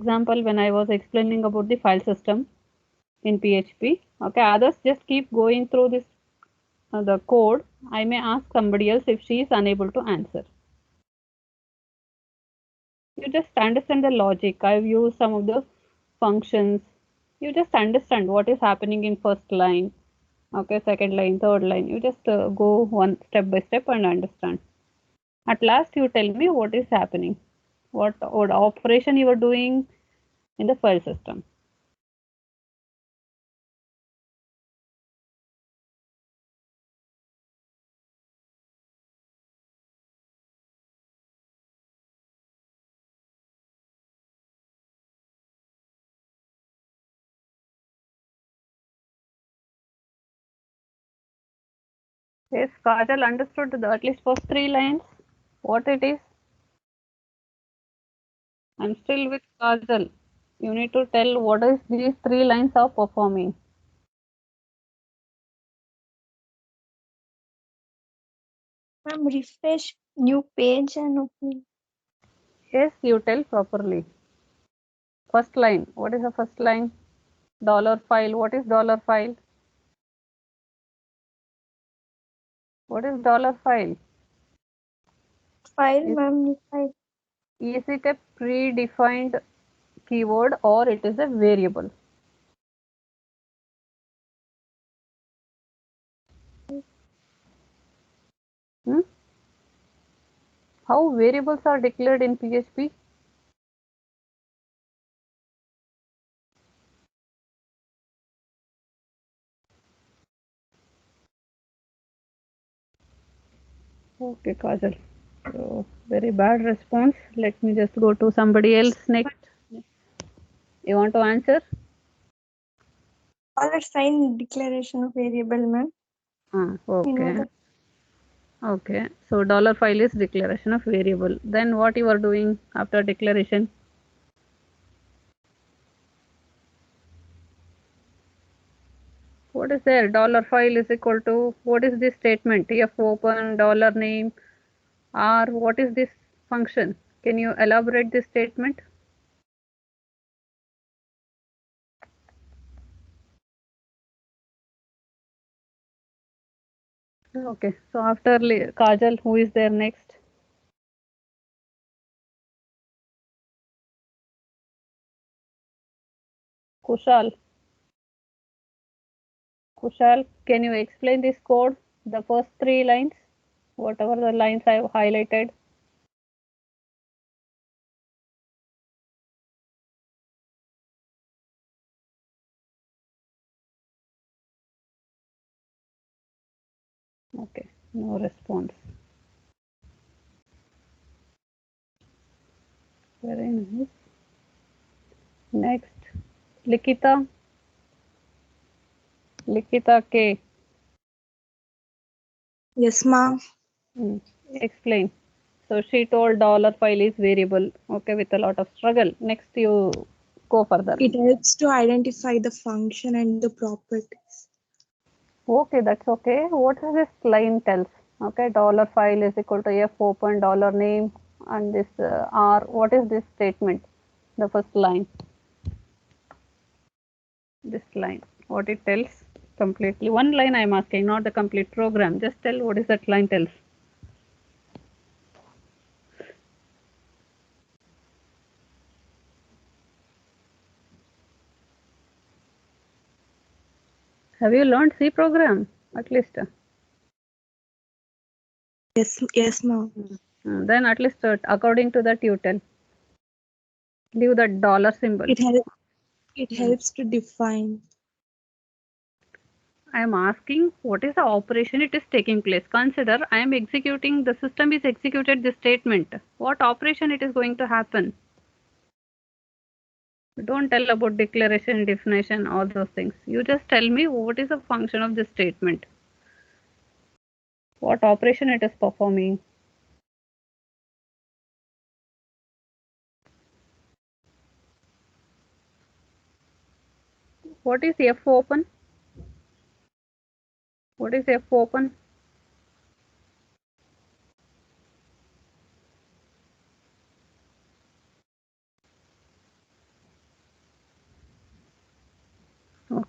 example when I was explaining about the file system in PHP. Okay, others just keep going through this the code. I may ask somebody else if she is unable to answer. You just understand the logic. I've used some of the functions. You just understand what is happening in first line, okay, second line, third line. You just go one step by step and understand. At last you tell me what is happening, what operation you are doing in the file system. Yes, Kajal understood at least first 3 lines what it is. I'm still with Kajal. You need to tell what is these 3 lines are performing. Ma'am, refresh new page and open. Yes, you tell properly. First line. What is the first line? $file. What is $file? What is $file? File, ma'am, new file. Is it a predefined keyword or it is a variable? Hmm? How variables are declared in PHP? Okay, Kajal. So, very bad response. Let me just go to somebody else next. You want to answer? Dollar sign declaration of variable, ma'am. Okay. Okay. So $file is declaration of variable. Then what you are doing after declaration? What is there? $file is equal to, what is this statement? F open, $name, or what is this function? Can you elaborate this statement? Okay, so after Kajal, who is there next? Kushal. Kushal, can you explain this code? The first 3 lines, whatever the lines I have highlighted. Okay, no response. Very nice. Next, Likita. Likita K. Yes, ma'am. Explain. So she told $file is variable. Okay, with a lot of struggle. Next, you go further. It helps to identify the function and the properties. Okay, that's okay. What is this line tells? Okay, $file is equal to F open $name and this R. What is this statement? The first line. This line. What it tells completely. One line I am asking, not the complete program. Just tell what is that line tells. Have you learned C program at least? Yes, ma'am. Then at least according to that you tell. Leave that dollar symbol. It helps to define. I am asking what is the operation it is taking place. Consider I am executing, the system is executed this statement. What operation it is going to happen? Don't tell about declaration, definition, all those things. You just tell me what is the function of this statement. What operation it is performing. What is F open? What is F open?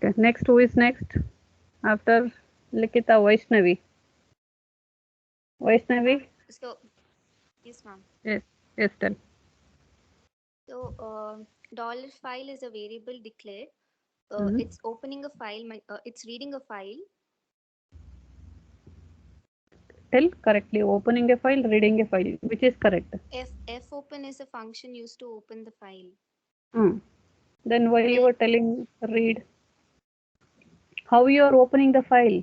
Okay, next, who is next after Likita? Vaishnavi. Vaishnavi? So, yes, ma'am. Yes, yes, tell. So, dollar file is a variable declared. Mhm. It's opening a file. It's reading a file. Tell correctly. Opening a file, reading a file. Which is correct? F open is a function used to open the file. Then why you Then were telling read? How you are opening the file?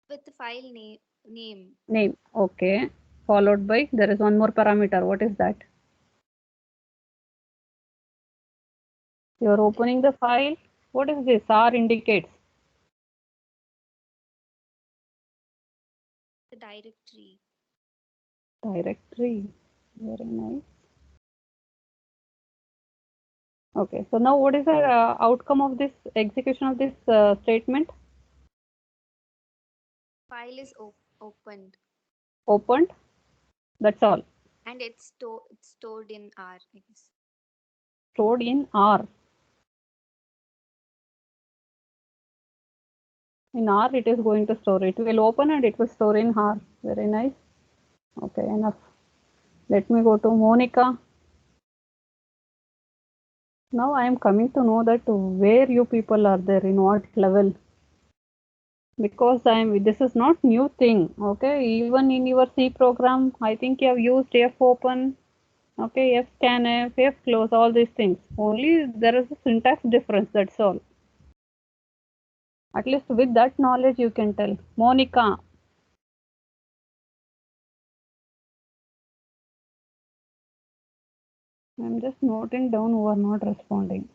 with the file name. Name. Okay. Followed by, there is one more parameter. What is that? You are opening the file. What is this? R indicates The directory. directory. Very nice. Okay. So now what is the outcome of this execution of this statement? File is opened. Opened. That's all. And it's stored in R, I guess. Stored in R. In R it is going to store. It will open and it will store in R. Very nice. Okay, enough. Let me go to Monica. Now I am coming to know that where you people are there, in what level. Because this is not new thing. Okay, even in your C program, I think you have used fopen, okay, fscanf, fclose, all these things. Only there is a syntax difference, that's all. At least with that knowledge you can tell. Monica. I'm just noting down who are not responding.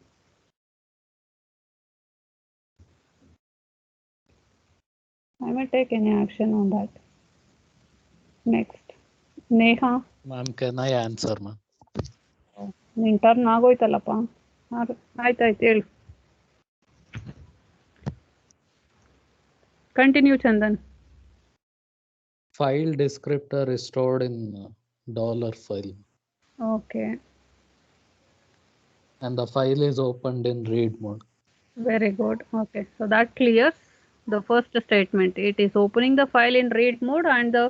I may take any action on that. Next. Neha. Ma'am, can I answer, ma'am? ನಿನ್ turn ಆಗೋಯ್ತಲ್ಲಪ್ಪ. ಆಯ್ತಾಯ್ತು ಹೇಳು. Continue Chandan. File descriptor is stored in dollar file. Okay. And the file is opened in read mode. Very good. Okay. So that clears the first statement. It is opening the file in read mode and the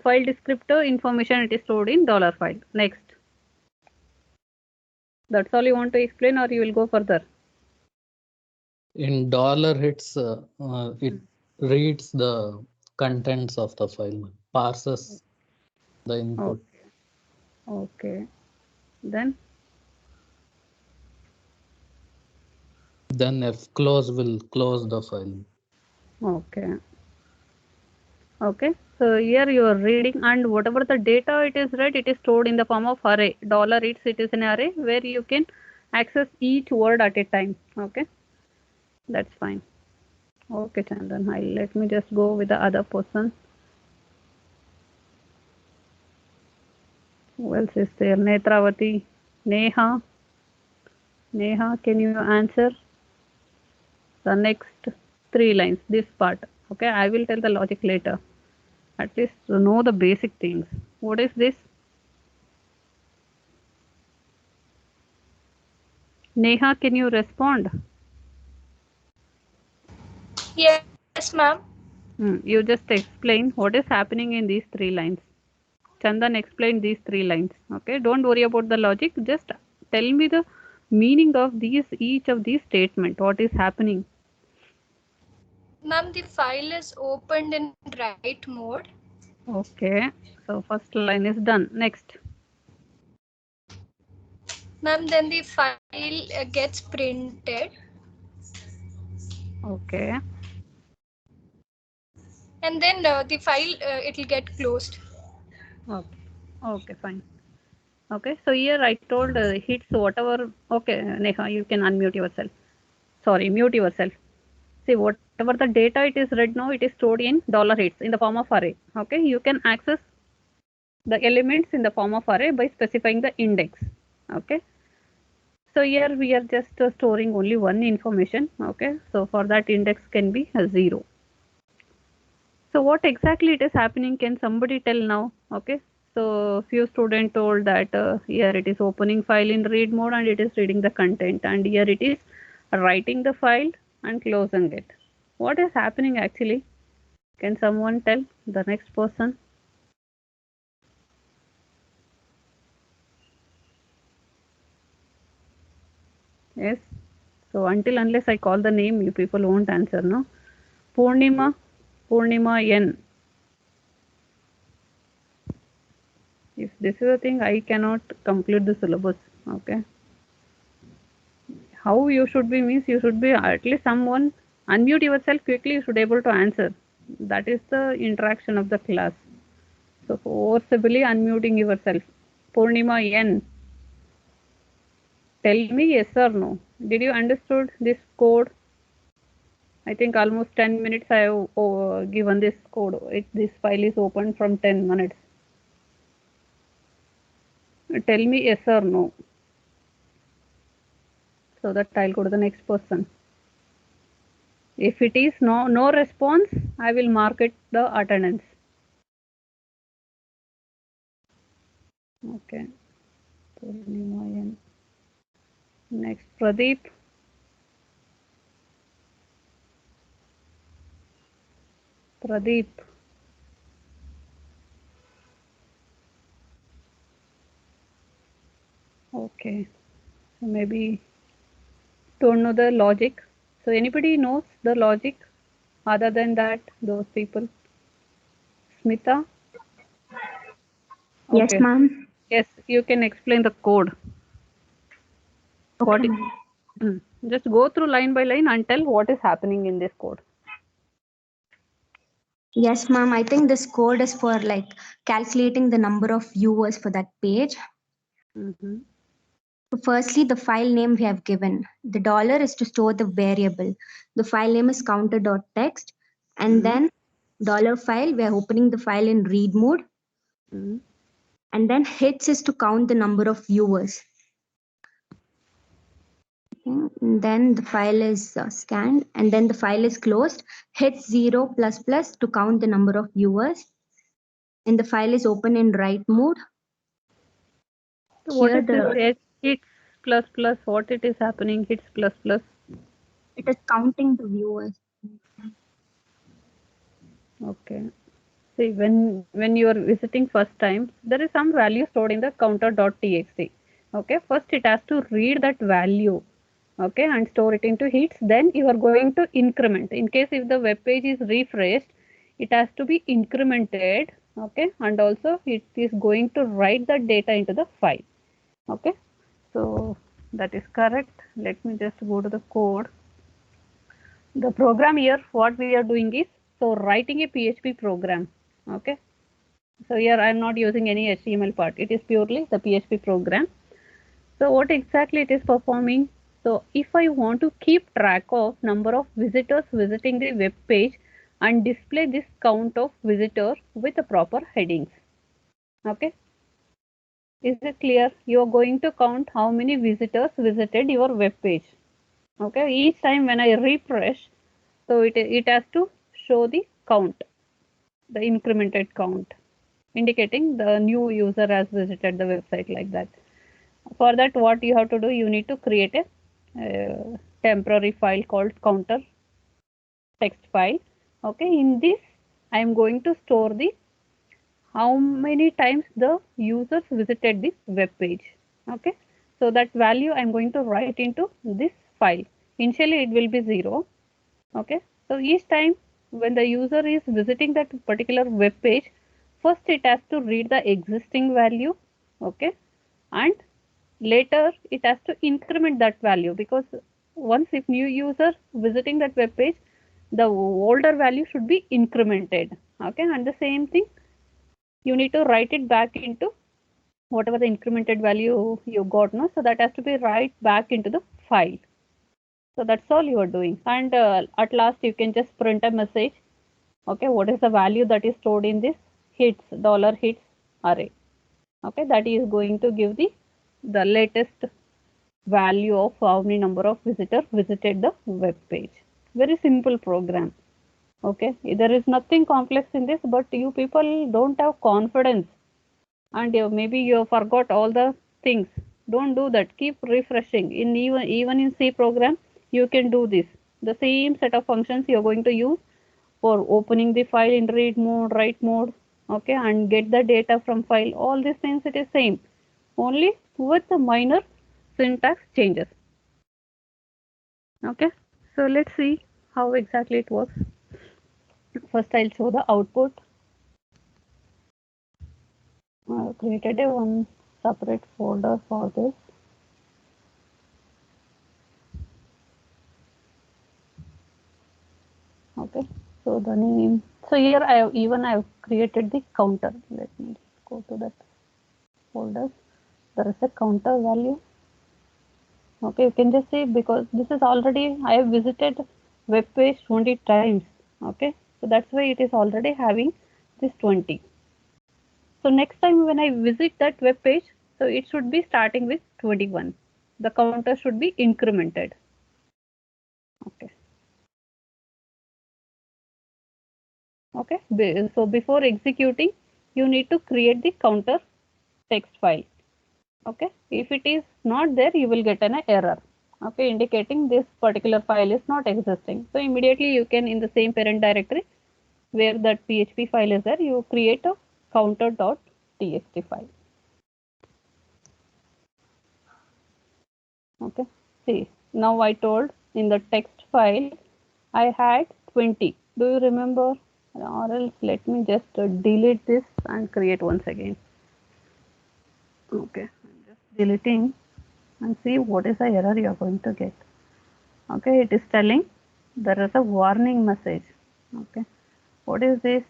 file descriptor information it is stored in dollar file. Next. That's all you want to explain or you will go further? In dollar hits, it reads the contents of the file, parses the input. Okay. Then fclose will close the file. Okay. So here you are reading and whatever the data it is read, it is stored in the form of array. Dollar it is an array where you can access each word at a time. Okay. That's fine. Okay, Chandan. Let me just go with the other person. Who else is there? Netravati. Neha. Neha, can you answer the next 3 lines? This part. Okay, I will tell the logic later. At least to know the basic things. What is this? Neha, can you respond? Yes, ma'am. You just explain what is happening in these 3 lines. Chandan explained these 3 lines. Okay, don't worry about the logic. Just tell me the meaning of each of these statement. What is happening? Ma'am, the file is opened in write mode. Okay, so first line is done. Next. Ma'am, then the file gets printed. Okay. And then the file it will get closed. Okay, fine. Okay, so here I told hits whatever. Okay, Neha, you can unmute yourself. Sorry, mute yourself. See, whatever the data it is read now, it is stored in $hits in the form of array. Okay, you can access the elements in the form of array by specifying the index. Okay, so here we are just storing only one information. Okay, so for that index can be 0. So what exactly it is happening? Can somebody tell now? Okay, So few student told that here it is opening file in read mode and it is reading the content, and here it is writing the file and closing it. What is happening actually? Can someone tell? The next person. Yes. So until unless I call the name, you people won't answer, no? Purnima N. If this is a thing, I cannot complete the syllabus. Okay. How you should be means you should be at least someone unmute yourself quickly. You should be able to answer. That is the interaction of the class. So forcibly unmuting yourself. Purnima N. Tell me yes or no. Did you understood this code? I think almost 10 minutes I have given this code. This file is open from 10 minutes. Tell me yes or no. So that I'll go to the next person. If it is no response, I will mark it the attendance. Okay. Next, Pradeep. Pradeep. Okay. So maybe don't know the logic. So anybody knows the logic other than that, those people? Smita? Yes, Okay. ma'am. Yes, you can explain the code. Okay, Just go through line by line and tell what is happening in this code. yes, ma'am. I think this code is for like calculating the number of viewers for that page. Mm-hmm. So firstly, the file name we have given. The dollar is to store the variable. The file name is counter.txt. And then dollar file, we are opening the file in read mode. Mm-hmm. And then hits is to count the number of viewers. And then the file is scanned, and then the file is closed. Hits 0 ++ to count the number of viewers. And the file is open in write mode. So what Here is this hits plus plus? What it is happening? Hits plus plus. it is counting the viewers. Okay. See, when you are visiting first time, there is some value stored in the counter.txt. Okay. First, it has to read that value. Okay, and store it into hits. Then you are going to increment. In case if the web page is refreshed, it has to be incremented. Okay, and also it is going to write the data into the file. Okay, so that is correct. Let me just go to the code. The program here, what we are doing is, so writing a PHP program. Okay, so here I am not using any HTML part. It is purely the PHP program. So what exactly it is performing? So if I want to keep track of number of visitors visiting the web page and display this count of visitors with the proper headings. Okay. Is it clear? You are going to count how many visitors visited your web page. Okay. Each time when I refresh, so it has to show the count, the incremented count, indicating the new user has visited the website like that. For that, what you have to do, you need to create a temporary file called counter text file. Okay, in this I am going to store the how many times the users visited this web page. Okay, so that value I am going to write into this file. Initially it will be 0. Okay, so each time when the user is visiting that particular web page, first it has to read the existing value. Okay, and later it has to increment that value, because once if new user visiting that web page, the older value should be incremented. Okay, and the same thing you need to write it back into whatever the incremented value you got, no? So that has to be right back into the file. So that's all you are doing, and at last you can just print a message. Okay, what is the value that is stored in this hits $hits array? Okay, that is going to give the latest value of how many number of visitors visited the web page. Very simple program. Okay, there is nothing complex in this, but you people don't have confidence. and maybe you forgot all the things. Don't do that. Keep refreshing. In even in C program, you can do this. The same set of functions you're going to use for opening the file in read mode, write mode, okay, and get the data from file. All these things it is same, only with the minor syntax changes. Okay, so let's see how exactly it works. First, I'll show the output. I've created one separate folder for this. Okay, so the name. So here I've created the counter. Let me go to that folder. There is a counter value. Okay, you can just see, because this is already, I have visited web page 20 times. Okay, so that's why it is already having this 20. So next time when I visit that web page, so it should be starting with 21. The counter should be incremented. Okay. Okay, so before executing, you need to create the counter text file. Okay, if it is not there, you will get an error, okay, indicating this particular file is not existing. So immediately you can, in the same parent directory where that PHP file is there, you create a counter.txt file. Okay, see, now I told in the text file I had 20. Do you remember? Or else let me just delete this and create once again. Okay, I'm just deleting and see what is the error you are going to get. Okay, it is telling there is a warning message. Okay, what is this?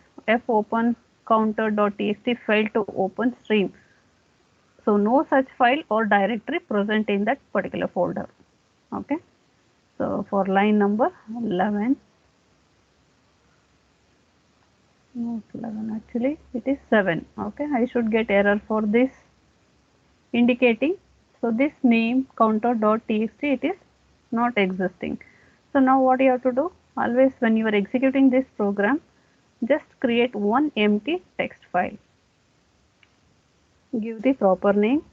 fopen counter.txt failed to open stream. So no such file or directory present in that particular folder. Okay, so for line number 11, not 11 actually, it is 7. Okay, I should get error for this, indicating, so this name counter.txt, it is not existing. So now what you have to do, always when you are executing this program, just create one empty text file. Give the proper name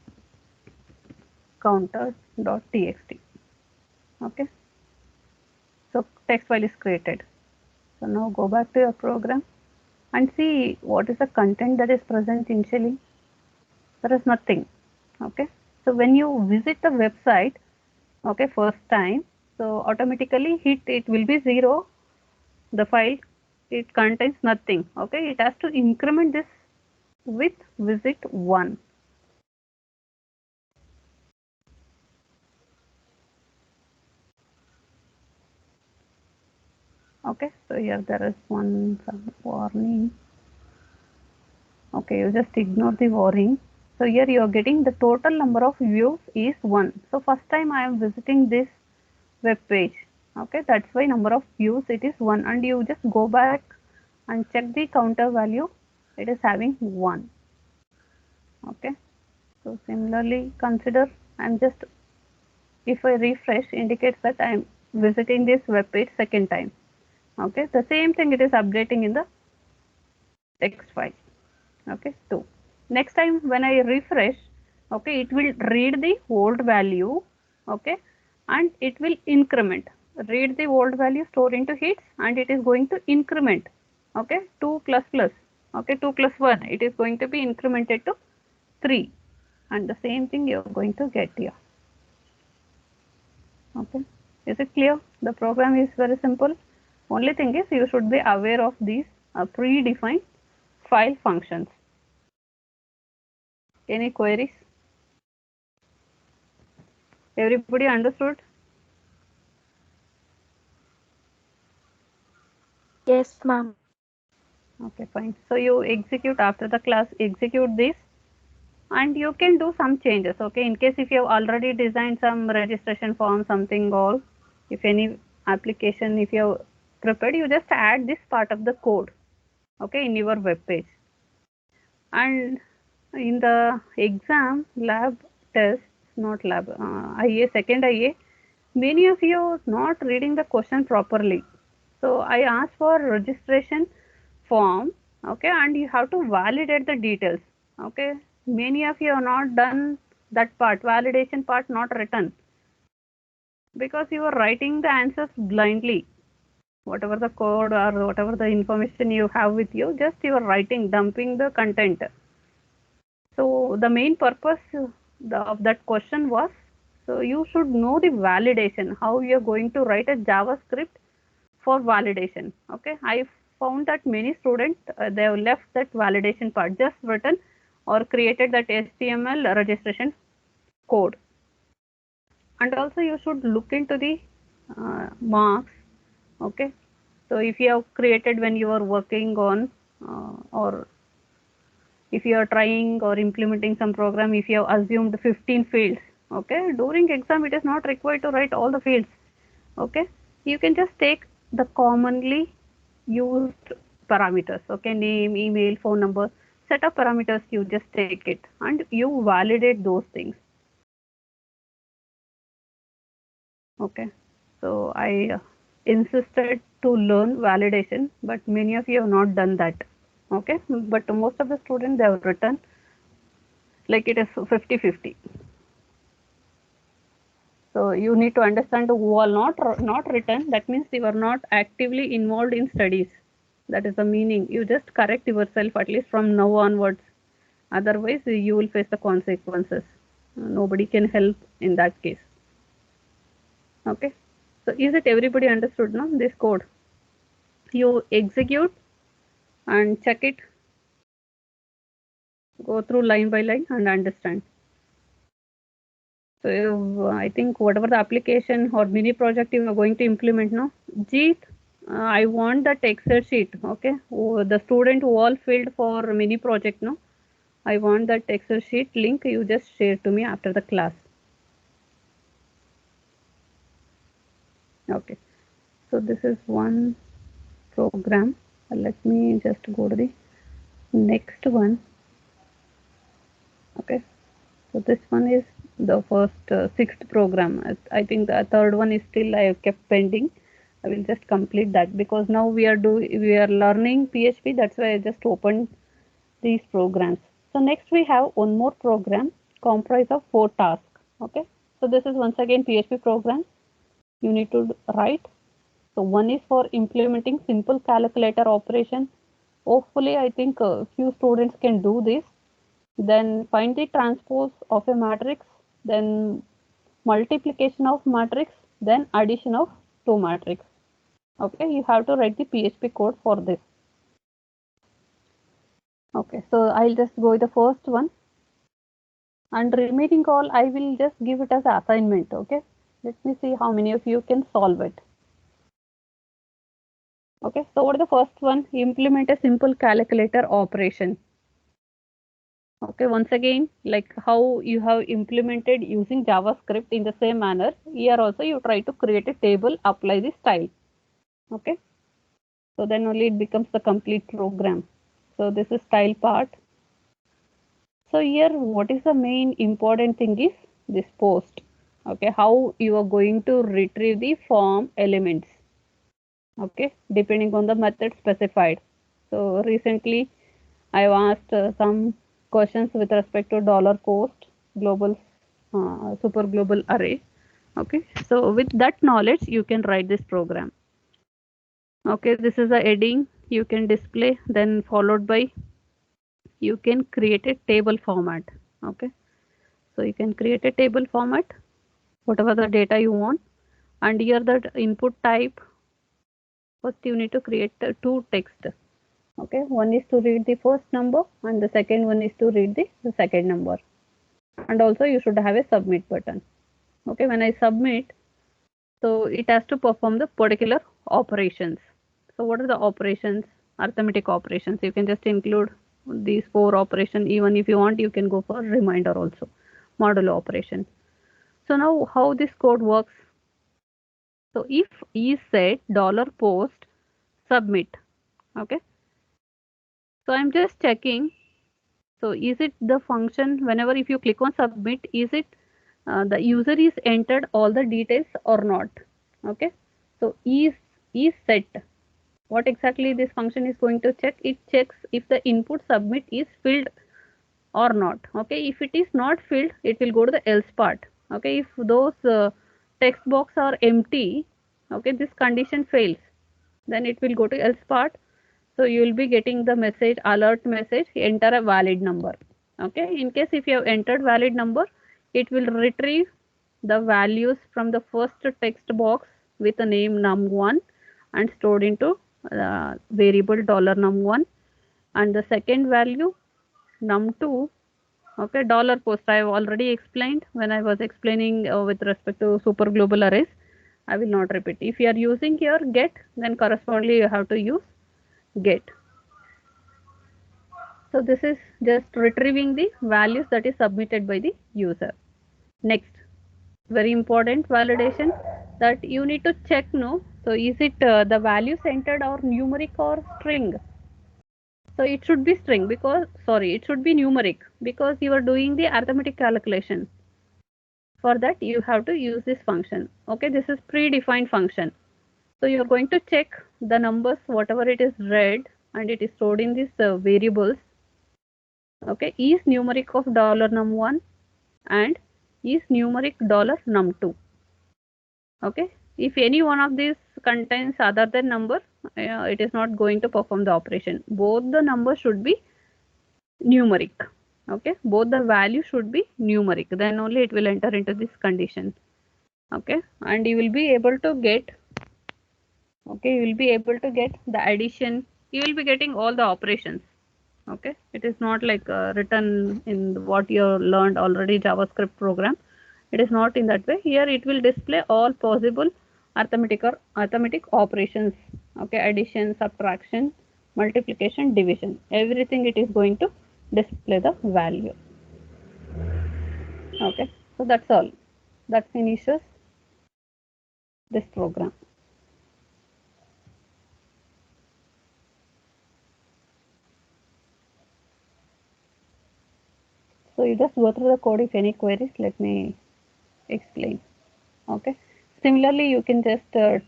counter.txt. Okay, so text file is created. So now go back to your program and see what is the content that is present initially. There is nothing. Okay, so when you visit the website, okay, first time, so automatically it will be 0. The file, it contains nothing. Okay, it has to increment this with visit 1. Okay, so here there is some warning. Okay, you just ignore the warning. So here you are getting the total number of views is 1. So first time I am visiting this web page. Okay, that's why number of views it is 1, and you just go back and check the counter value, it is having 1. Okay, so similarly consider, I'm just, if I refresh, indicates that I am visiting this web page second time. Okay, the same thing it is updating in the text file. Okay, 2. Next time when I refresh, okay, it will read the old value, okay, and it will increment, read the old value, store into hits, and it is going to increment, okay, 2 plus plus, okay, 2 plus 1, it is going to be incremented to 3, and the same thing you are going to get here. Okay, is it clear? The program is very simple. Only thing is you should be aware of these predefined file functions. Any queries? Everybody understood? Yes, ma'am. Okay, fine. So you execute after the class, execute this, and you can do some changes. Okay, in case if you have already designed some registration form, something, or if any application, if you have prepared, you just add this part of the code, okay, in your web page. And in the exam lab test, not lab, IA, second IA, many of you are not reading the question properly. So I asked for registration form, okay, and you have to validate the details, okay. Many of you have not done that part, validation part not written, because you are writing the answers blindly. Whatever the code or whatever the information you have with you, just you are writing, dumping the content. So the main purpose of that question was, so you should know the validation, how you are going to write a JavaScript for validation. Okay, I found that many students they have left that validation part, just written or created that HTML registration code. And also you should look into the marks. Okay, so if you have created when you are working on or if you are trying or implementing some program, if you have assumed 15 fields, okay, during exam it is not required to write all the fields. Okay, you can just take the commonly used parameters. Okay, name, email, phone number, set of parameters, you just take it and you validate those things. Okay, so I insisted to learn validation, but many of you have not done that. Okay, but most of the students they have written like it is 50-50. So you need to understand who are not written. That means you are not actively involved in studies. That is the meaning. You just correct yourself at least from now onwards. Otherwise, you will face the consequences. Nobody can help in that case. Okay. So is it everybody understood now this code? You execute and check it. Go through line by line and understand. So I think whatever the application or mini project you are going to implement now, Jeet, I want that Excel sheet. Okay, the student who all filled for mini project now, I want that Excel sheet link you just share to me after the class. Okay, so this is one program. Let me just go to the next one. Okay, so this one is the first sixth program. I think the third one is still I have kept pending. I will just complete that because now we are learning PHP. That's why I just opened these programs. So next we have one more program comprised of 4 tasks. Okay, so this is once again PHP program you need to write. So one is for implementing simple calculator operation. Hopefully I think a few students can do this. Then find the transpose of a matrix, then multiplication of matrix, then addition of 2 matrix. Okay, you have to write the PHP code for this. Okay, so I'll just go with the first one, and remaining all I will just give it as assignment. Okay, let me see how many of you can solve it. Okay, so what is the first one? Implement a simple calculator operation. Okay, once again, like how you have implemented using JavaScript in the same manner, here also you try to create a table, apply the style. Okay, so then only it becomes the complete program. So this is style part. So here what is the main important thing is this post. Okay, how you are going to retrieve the form elements. Okay, depending on the method specified. So recently I have asked some questions with respect to $post global super global array. Okay, so with that knowledge you can write this program. Okay, this is the heading you can display, then followed by you can create a table format. Okay, so you can create a table format whatever the data you want, and here the input type, first you need to create two text. Okay, one is to read the first number and the second one is to read the second number, and also you should have a submit button. Okay, when I submit, so it has to perform the particular operations. So what are the operations? Arithmetic operations. You can just include these 4 operations. Even if you want, you can go for reminder also, modulo operation. So now how this code works? So if is set $post submit. Okay, so I'm just checking. So is it the function, whenever if you click on submit, is it the user is entered all the details or not? Okay, so is set, what exactly this function is going to check? It checks if the input submit is filled or not. Okay, if it is not filled, it will go to the else part. Okay, if those text box are empty, okay, this condition fails, then it will go to else part. So you will be getting the message, alert message, enter a valid number. Okay, in case if you have entered valid number, it will retrieve the values from the first text box with the name num1 and stored into variable $num1, and the second value num2. Okay, dollar post I have already explained when I was explaining with respect to super global arrays. I will not repeat. If you are using here get, then correspondingly you have to use get. So this is just retrieving the values that is submitted by the user. Next, very important validation that you need to check, no, so is it the values entered or numeric or string? So it should be string because, sorry, it should be numeric because you are doing the arithmetic calculation. For that you have to use this function. Okay, this is predefined function. So you are going to check the numbers, whatever it is read and it is stored in these variables. Okay, is numeric of $num1 and is numeric $num2. Okay, if any one of these contains other than number, it is not going to perform the operation. Both the numbers should be numeric. Okay, both the value should be numeric, then only it will enter into this condition. Okay, and you will be able to get, okay, you will be able to get the addition, you will be getting all the operations. Okay, it is not like written in what you learned already JavaScript program. It is not in that way. Here it will display all possible arithmetic operations. Okay, addition, subtraction, multiplication, division, everything it is going to display the value. Okay, so that's all. That finishes this program. So you just go through the code. If any queries, let me explain. Okay, similarly you can just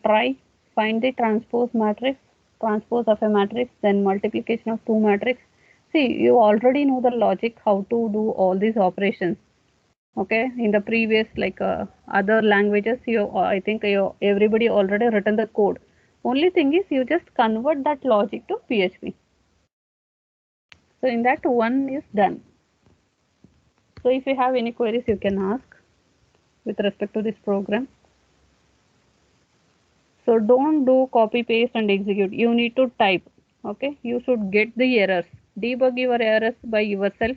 try find the transpose matrix, transpose of a matrix, then multiplication of two matrix. See, you already know the logic how to do all these operations. Okay, in the previous like other languages, you I think everybody already written the code. Only thing is you just convert that logic to PHP. So in that one is done. So if you have any queries, you can ask with respect to this program. So don't do copy paste and execute. You need to type. Okay, you should get the errors. Debug your errors by yourself.